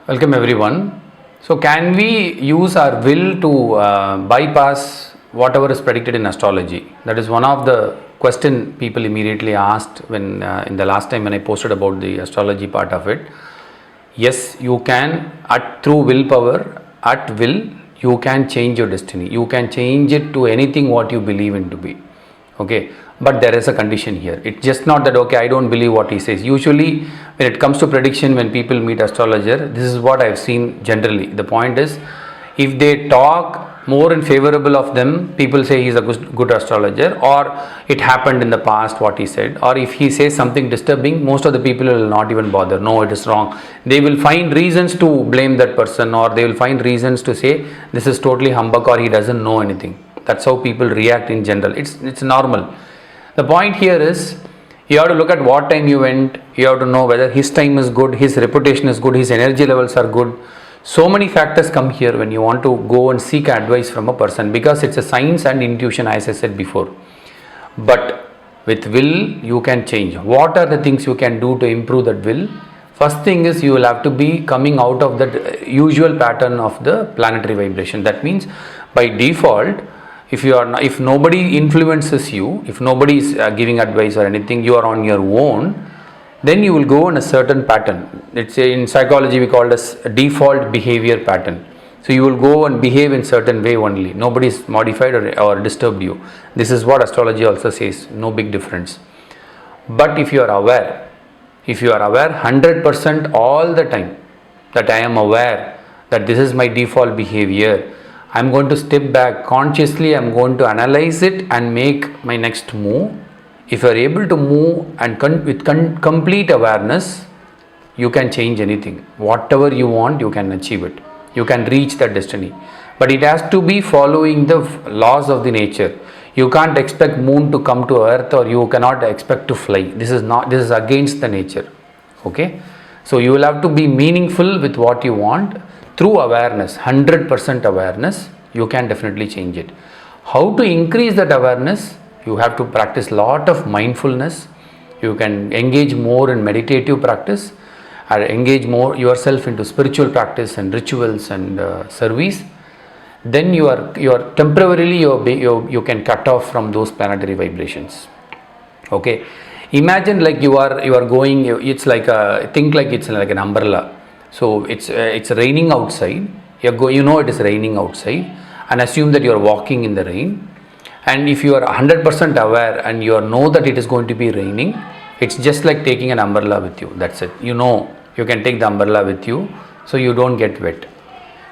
Welcome everyone. So can we use our will to bypass whatever is predicted in astrology? That is one of the question people immediately asked when in the last time when I posted about the astrology part of it. Yes, you can through willpower, at will, you can change your destiny. You can change it to anything what you believe in to be. Okay, but there is a condition here. It's just not that okay, I don't believe what he says. Usually when it comes to prediction, when people meet astrologer, this is what I've seen generally. The point is, if they talk more in favorable of them, people say he's a good astrologer, or it happened in the past what he said, or if he says something disturbing, most of the people will not even bother. No, it is wrong. They will find reasons to blame that person, or they will find reasons to say this is totally humbug, or he doesn't know anything. That's how people react in general. It's normal. The point here is, you have to look at what time you went. You have to know whether his time is good, his reputation is good, his energy levels are good. So many factors come here when you want to go and seek advice from a person, because it's a science and intuition, as I said before. But with will, you can change. What are the things you can do to improve that will? First thing is, you will have to be coming out of that usual pattern of the planetary vibration. That means by default, if nobody influences you, if nobody is giving advice or anything, you are on your own, then you will go in a certain pattern. It's in psychology we call it as a default behavior pattern. So you will go and behave in certain way only. Nobody is modified or disturbed you. This is what astrology also says. No big difference. But if you are aware 100% all the time, that I am aware that this is my default behavior, I am going to step back consciously, I am going to analyze it and make my next move. If you are able to move and with complete awareness, you can change anything. Whatever you want, you can achieve it. You can reach that destiny. But it has to be following the laws of the nature. You can't expect moon to come to earth, or you cannot expect to fly. This is against the nature. Okay? So you will have to be meaningful with what you want. Through awareness, 100% awareness, you can definitely change it. How to increase that awareness? You have to practice lot of mindfulness. You can engage more in meditative practice, or engage more yourself into spiritual practice and rituals and service. Then you are temporarily you can cut off from those planetary vibrations. Okay, imagine like you are going. It's like think like it's like an umbrella. So it's raining outside. You know it is raining outside, and assume that you are walking in the rain. And if you are 100% aware and you know that it is going to be raining, it's just like taking an umbrella with you. That's it. You know you can take the umbrella with you, so you don't get wet.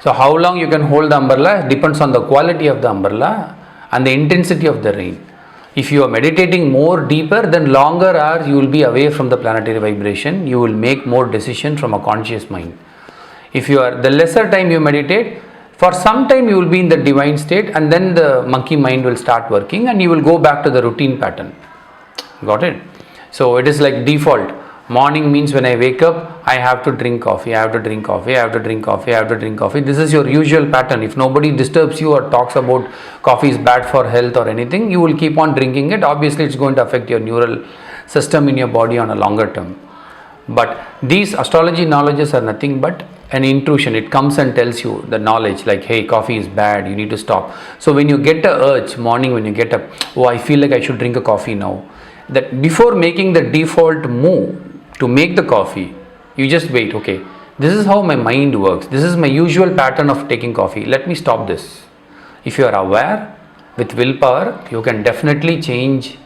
So how long you can hold the umbrella depends on the quality of the umbrella and the intensity of the rain. If you are meditating more deeper, then longer hours you will be away from the planetary vibration. You will make more decision from a conscious mind. If you are the lesser time you meditate, for some time you will be in the divine state, and then the monkey mind will start working and you will go back to the routine pattern. Got it? So it is like default. Morning means when I wake up, I have to drink coffee, I have to drink coffee, I have to drink coffee, I have to drink coffee. This is your usual pattern. If nobody disturbs you or talks about coffee is bad for health or anything, you will keep on drinking it. Obviously, it's going to affect your neural system in your body on a longer term. But these astrology knowledges are nothing but an intrusion. It comes and tells you the knowledge like, hey, coffee is bad, you need to stop. So when you get a urge morning, when you get up, oh, I feel like I should drink a coffee now. That before making the default move to make the coffee, you just wait. Okay, this is how my mind works. This is my usual pattern of taking coffee. Let me stop this. If you are aware with willpower, you can definitely change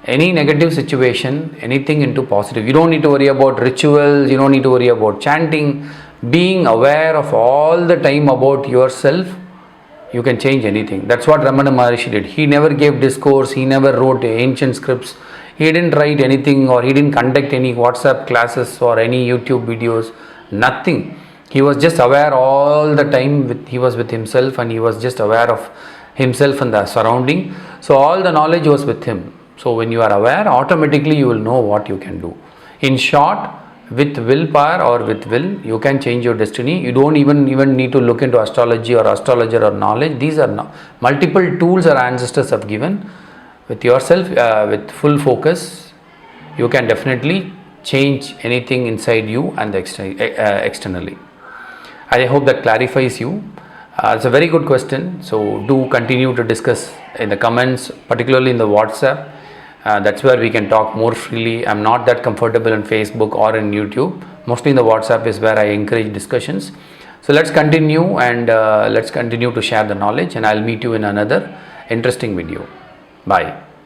any negative situation, anything into positive. You don't need to worry about rituals. You don't need to worry about chanting. Being aware of all the time about yourself, you can change anything. That's what Ramana Maharshi did. He never gave discourse. He never wrote ancient scripts. He didn't write anything, or he didn't conduct any WhatsApp classes or any YouTube videos. Nothing. He was just aware all the time. He was with himself, and he was just aware of himself and the surrounding. So all the knowledge was with him. So when you are aware, automatically you will know what you can do. In short, with willpower or with will, you can change your destiny. You don't even need to look into astrology or astrologer or knowledge. These are multiple tools our ancestors have given. With yourself, with full focus, you can definitely change anything inside you and externally. I hope that clarifies you. It's a very good question. So do continue to discuss in the comments, particularly in the WhatsApp. That's where we can talk more freely. I'm not that comfortable in Facebook or in YouTube. Mostly in the WhatsApp is where I encourage discussions. So let's continue, and let's continue to share the knowledge, and I'll meet you in another interesting video. Bye.